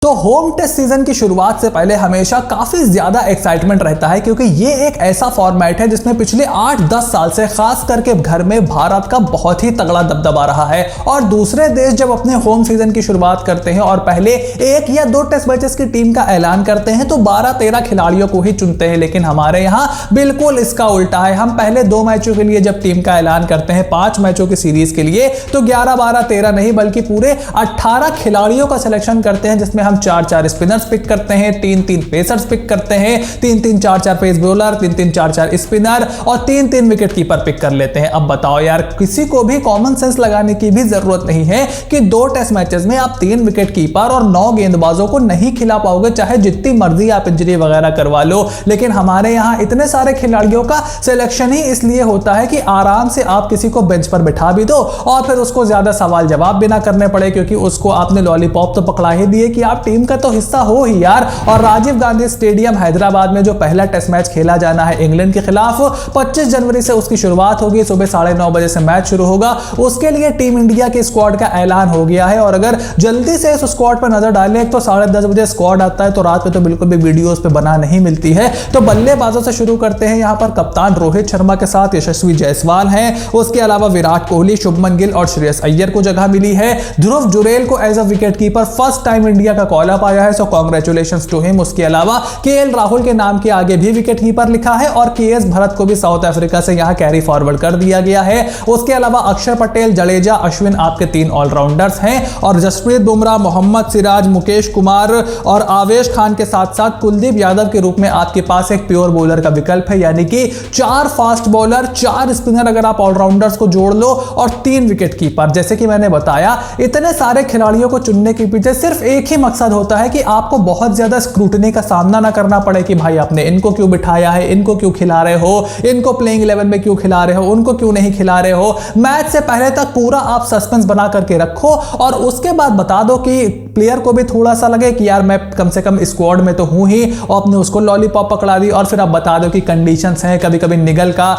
तो home test season की शुरुआत से पहले हमेशा काफी ज्यादा एक्साइटमेंट रहता है क्योंकि ये एक ऐसा फॉर्मेट है जिसमें पिछले 8-10 साल से खास करके घर में भारत का बहुत ही तगड़ा दबदबा रहा है। और दूसरे देश जब अपने होम सीजन की शुरुआत करते हैं और पहले 1 या 2 टेस्ट मैचेस की टीम का ऐलान करते हैं तो 12-13 खिलाड़ियों को ही चुनते हैं, लेकिन हमारे यहाँ बिल्कुल इसका उल्टा है। हम पहले 2 मैचों के लिए जब टीम का ऐलान करते हैं 5 मैचों की सीरीज के लिए तो 11-12-13 नहीं बल्कि पूरे 18 खिलाड़ियों का सिलेक्शन करते हैं, जिसमें हम 4-4 स्पिनर्स पिक करते हैं, 3-3 पेसर्स पिक करते हैं, 3-3 4-4 पेस बॉलर, 3-3 4-4 स्पिनर और 3-3 विकेट कीपर पिक कर लेते हैं। अब बताओ यार, किसी को भी कॉमन सेंस लगाने की भी जरूरत नहीं है कि 2 टेस्ट मैचेस में आप 3 विकेट कीपर और 9 गेंदबाजों को नहीं खिला पाओगे, चाहे जितनी मर्जी आप इंजरी वगैरह करवा लो। लेकिन हमारे यहां इतने सारे खिलाड़ियों का सिलेक्शन ही इसलिए होता है कि आराम से आप किसी को बेंच पर बिठा भी दो और फिर उसको ज्यादा सवाल जवाब भी ना करने पड़े, क्योंकि उसको आपने लॉलीपॉप तो पकड़ा ही दिए कि आप टीम का तो हिस्सा हो ही यार। और राजीव गांधी स्टेडियम हैदराबाद में जो पहला टेस्ट मैच खेला जाना है इंग्लैंड के खिलाफ, 25 जनवरी से उसकी शुरुआत होगी। सुबह 9:30 बजे से मैच शुरू होगा। उसके लिए टीम इंडिया के स्क्वाड का ऐलान हो गया है और अगर जल्दी से इस स्क्वाड पर नजर डालें तो 10:30 बजे स्क्वाड आता है, तो रात में तो बिल्कुल भी वीडियोस पे बना नहीं मिलती है। तो बल्लेबाजों से शुरू करते हैं। यहां पर कप्तान रोहित शर्मा के साथ यशस्वी जायसवाल हैं। उसके अलावा विराट कोहली, शुभमन गिल और श्रेयस अय्यर को जगह मिली है। ध्रुव जुरेल को as a wicket keeper first time India का कॉल अप आया है, सो कांग्रेचुलेशंस टू हिम। उसके अलावा केएल राहुल के नाम के आगे भी विकेट कीपर लिखा है और केएस भरत को भी साउथ अफ्रीका से यहां कैरी फॉरवर्ड कर दिया गया है। उसके अलावा अक्षर पटेल, जडेजा, अश्विन आपके 3 ऑलराउंडर्स हैं और जसप्रीत बुमराह, मोहम्मद सिराज, मुकेश कुमार और आवेश खान के साथ साथ कुलदीप यादव के रूप में आपके पास एक प्योर बॉलर का विकल्प है, यानी कि 4 फास्ट बॉलर, 4 स्पिनर अगर आप ऑलराउंडर्स को जोड़ लो और 3 विकेट कीपर। जैसे कि मैंने बताया, इतने सारे खिलाड़ियों को चुनने के पीछे सिर्फ एक ही मकसद होता है कि आपको बहुत ज्यादा स्क्रूटनी का सामना ना करना पड़े कि भाई आपने इनको क्यों बिठाया है, इनको क्यों खिला रहे हो, इनको प्लेइंग 11 में क्यों खिला रहे हो, उनको क्यों नहीं खिला रहे हो। मैच से पहले तक पूरा आप सस्पेंस बना करके रखो और उसके बाद बता दो कि प्लेयर को भी थोड़ा सा लगे कि यार मैं कम से कम स्क्वाड में तो हूं ही, और आपने उसको लॉलीपॉप पकड़ा दी। और फिर आप बता दो कि कंडीशंस हैं, कभी कभी निगल का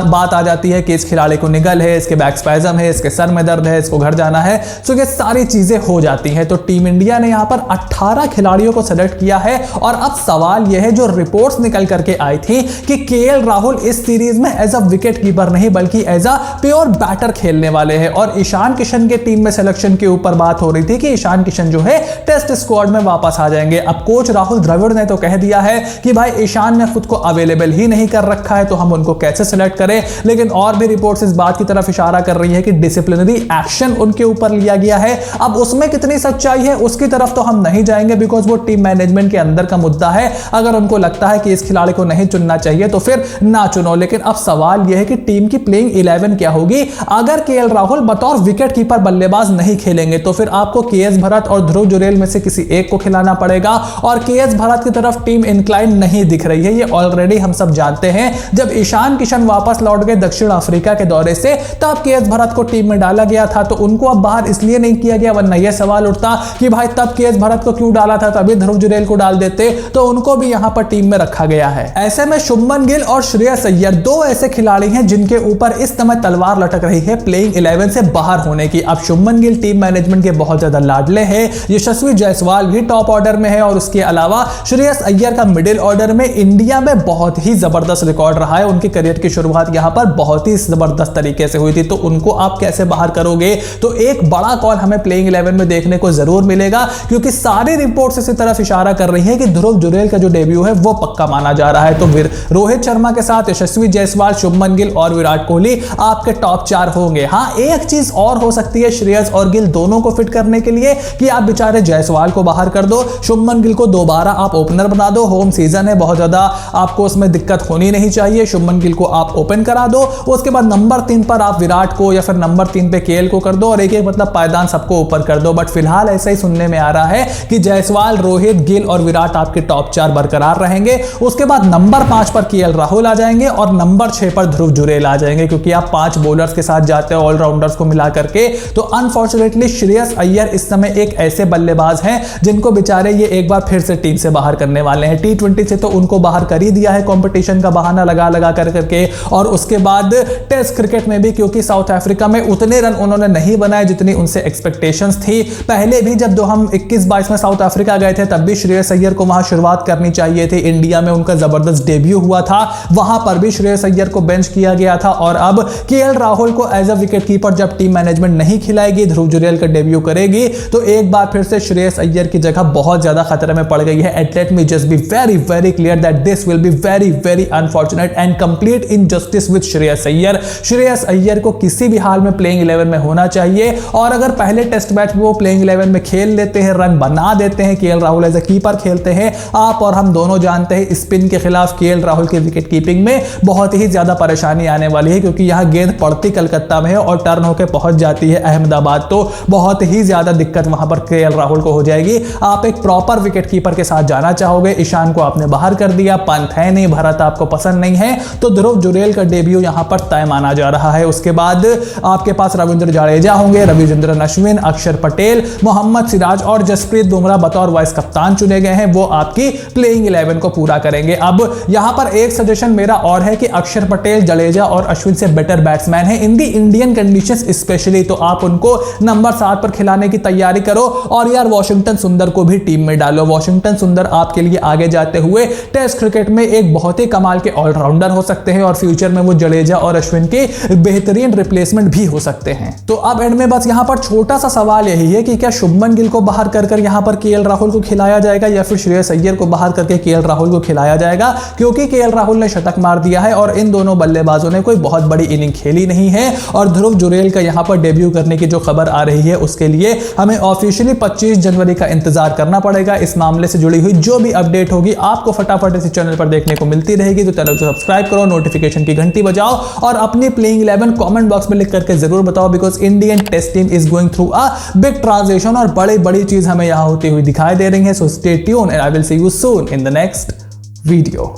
बात आ जाती है कि इस खिलाड़ी को निगल है, इसके बैक स्पैज़म है, इसके सर में दर्द है, इसको घर जाना है। तो ये सारी चीजें हो जाती हैं। तो टीम इंडिया ने यहां पर 18 खिलाड़ियों को सेलेक्ट किया है और अब सवाल यह है, जो रिपोर्ट्स निकल करके आई थी कि केएल राहुल इस सीरीज में एज अ विकेट कीपर नहीं बल्कि एज अ प्योर बैटर खेलने वाले हैं। और ईशान किशन के टीम में सिलेक्शन के ऊपर बात हो रही थी कि ईशान किशन जो है टेस्ट स्क्वाड में वापस आ जाएंगे। अब कोच राहुल द्रविड़ ने तो कह दिया है कि भाई ईशान ने खुद को अवेलेबल ही नहीं कर रखा है, तो हम उनको कैसे सिलेक्ट करें। लेकिन और भी रिपोर्ट्स इस बात की तरफ इशारा कर रही है कि डिसिप्लिनरी एक्शन उनके ऊपर लिया गया है। अब उसमें कितनी सच्चाई है उसकी तरफ तो हम नहीं जाएंगे, बिकॉज वो टीम मैनेजमेंट के अंदर का मुद्दा है। अगर उनको लगता है कि इस खिलाड़ी को नहीं चुनना चाहिए तो फिर ना चुनो। लेकिन अब सवाल यह है कि टीम की प्लेइंग 11 क्या होगी। अगर केएल राहुल बतौर विकेट कीपर बल्लेबाज नहीं खेलेंगे तो फिर आपको केएस भरत और ध्रुव जुरेल में से किसी एक को खिलाना पड़ेगा और केएस भरत की तरफ टीम इंक्लाइन नहीं दिख रही है, ये ऑलरेडी हम सब जानते हैं। जब ईशान किशन वापस लौट गए दक्षिण अफ्रीका के दौरे से तब केएस भरत को टीम में डाला गया था, तो उनको अब बाहर इसलिए नहीं किया गया, वरना यह सवाल उठता कि भाई तब केएस भरत को क्यों डाला था, तभी ध्रुव जुरेल को डाल देते। तो उनको भी यहां पर टीम में रखा गया है। ऐसे में शुभमन गिल और श्रेयस अय्यर 2 ऐसे खिलाड़ी हैं जिनके ऊपर इस समय तलवार लटक रही है प्लेइंग 11 से बाहर होने की। अब शुभमन गिल टीम मैनेजमेंट के बहुत ज्यादा लाडले हैं, यशस्वी जायसवाल भी टॉप ऑर्डर में है और उसके अलावा श्रेयस अय्यर का मिडिल ऑर्डर में इंडिया में बहुत ही जबरदस्त रिकॉर्ड रहा है। उनके करियर की शुरुआत यहां पर बहुत ही जबरदस्त तरीके से हुई थी, तो उनको आप कैसे बाहर करोगे। तो एक बड़ा कॉल हमें प्लेइंग 11 में देखने को जरूर मिलेगा, क्योंकि सारी रिपोर्ट्स इसी तरफ इशारा कर रही है कि ध्रुव जुरेल का जो डेब्यू है वो पक्का माना जा रहा है। तो फिर रोहित शर्मा के साथ यशस्वी जायसवाल, शुभमन गिल और विराट कोहली आपके टॉप 4 होंगे। हाँ, एक चीज और हो सकती है श्रेयस और गिल दोनों को फिट करने के लिए कि आप बेचारे जायसवाल को बाहर कर दो, शुभमन गिल को दोबारा आप ओपनर बना दो। होम सीजन है, बहुत ज्यादा आपको उसमें दिक्कत होनी नहीं चाहिए। शुभमन गिल को आप ओपन करा दो, उसके बाद नंबर 3 पर आप विराट को या फिर नंबर 3 पे केएल को कर दो और एक मतलब पायदान सबको ऊपर कर दो। बट फिलहाल ऐसा ही सुनने में आ रहा है कि जायसवाल, रोहित, गिल और विराट आपके टॉप 4 बरकरार रहेंगे। उसके बाद नंबर 5 पर केएल राहुल आ जाएंगे और नंबर 6 पर ध्रुव जुरेल आ जाएंगे, क्योंकि आप 5 बॉलर्स के साथ जाते हो ऑलराउंडर्स को मिला करके। तो अनफॉर्चुनेटली श्रेयस अय्यर इस समय एक ऐसे बल्लेबाज हैं जिनको बेचारे ये एक बार फिर से टीम से बाहर करने वाले हैं। T20 से तो उनको बाहर कर ही दिया है कंपटीशन का बहाना लगा लगा करके, और उसके बाद टेस्ट क्रिकेट में भी, क्योंकि साउथ अफ्रीका में उतने रन उन्होंने नहीं बनाए जितनी उनसे एक्सपेक्टेशंस थी। पहले भी जब हम 21-22 में साउथ अफ्रीका गए थे तब भी श्रेयस अय्यर को वहां शुरुआत करनी चाहिए थी। इंडिया में उनका जबरदस्त डेब्यू हुआ था, वहां पर भी श्रेयस अय्यर को बेंच किया गया था। और अब केएल राहुल को एज अ विकेट कीपर जब टीम मैनेजमेंट नहीं खिलाएगी, ध्रुव जुरैल का डेब्यू करेगी, तो एक बार फिर से श्रेयस अय्यर की जगह बहुत ज्यादा खतरे में पड़ गई है। And let me just be very very clear that this will be very very unfortunate and complete injustice with Shreyas Iyer. Shreyas Iyer को किसी भी हाल में प्लेइंग 11 में होना चाहिए, और अगर पहले टेस्ट मैच में वो प्लेइंग 11 में खेल लेते हैं, रन बना देते हैं, KL Rahul as a keeper खेलते हैं, आप और हम दोनों जानते हैं स्पिन के खिलाफ केएल राहुल की विकेट कीपिंग में बहुत ही ज्यादा परेशानी आने वाली है, क्योंकि यहां गेंद पड़ती कलकत्ता में है और टर्न होकर पहुंच जाती है अहमदाबाद, तो बहुत ही ज्यादा दिक्कत वहां पर केएल राहुल को हो जाएगी। आप एक प्रॉपर विकेट कीपर के साथ जाना चाहोगे, ईशान को आपने बाहर कर दिया, पंत है नहीं, भरत आपको पसंद नहीं है, तो ध्रुव जुरैल का डेब्यू यहां पर तय माना जा रहा है। उसके बाद आपके पास रविंद्र जडेजा होंगे, रविचंद्रन अश्विन, अक्षर पटेल, मोहम्मद सिराज और जसप्रीत बुमराह बतौर वाइस कप्तान चुने गए हैं, वो आपकी प्लेइंग 11 को पूरा करेंगे। अब यहां पर एक सजेशन मेरा और है कि अक्षर पटेल, जडेजा और अश्विन से बेटर बैट्समैन है इन दी इंडियन कंडीशंस स्पेशली, तो आप उनको नंबर 7 पर खिलाने की तैयारी करो। और यार वाशिंगटन सुंदर को भी टीम में डालो, वाशिंगटन सुंदर आपके लिए आगे जाते हुए टेस्ट क्रिकेट में एक बहुत ही कमाल के ऑलराउंडर हो सकते हैं, और फ्यूचर में वो जडेजा और अश्विन के बेहतरीन रिप्लेसमेंट भी हो सकते हैं। तो अब एंड में बस यहां पर छोटा सा सवाल यही है कि क्या शुभमन गिल को बाहर कर यहां पर केएल राहुल को खिलाया जाएगा, या फिर श्रेयस अय्यर को बाहर करके केएल राहुल को खिलाया जाएगा, क्योंकि केएल राहुल ने शतक मार दिया है और इन दोनों बल्लेबाजों ने कोई बहुत बड़ी इनिंग खेली नहीं है। और ध्रुव जुरैल का यहां पर डेब्यू करने की जो खबर आ रही है उसके लिए हमें ऑफिशियली 25 जनवरी का इंतजार करना पड़ेगा। इस मामले से जुड़ी हुई जो भी अपडेट होगी आपको फटाफट इस चैनल पर देखने को मिलती रहेगी, तो चैनल को सब्सक्राइब करो, नोटिफिकेशन की घंटी बजाओ और अपनी प्लेइंग 11 कमेंट बॉक्स में लिख करके जरूर बताओ, because Indian test team is going through a big transition और बड़ी बड़ी चीज हमें यहां होती हुई दिखाई दे रही है। So stay tuned and I will see you soon in the next video.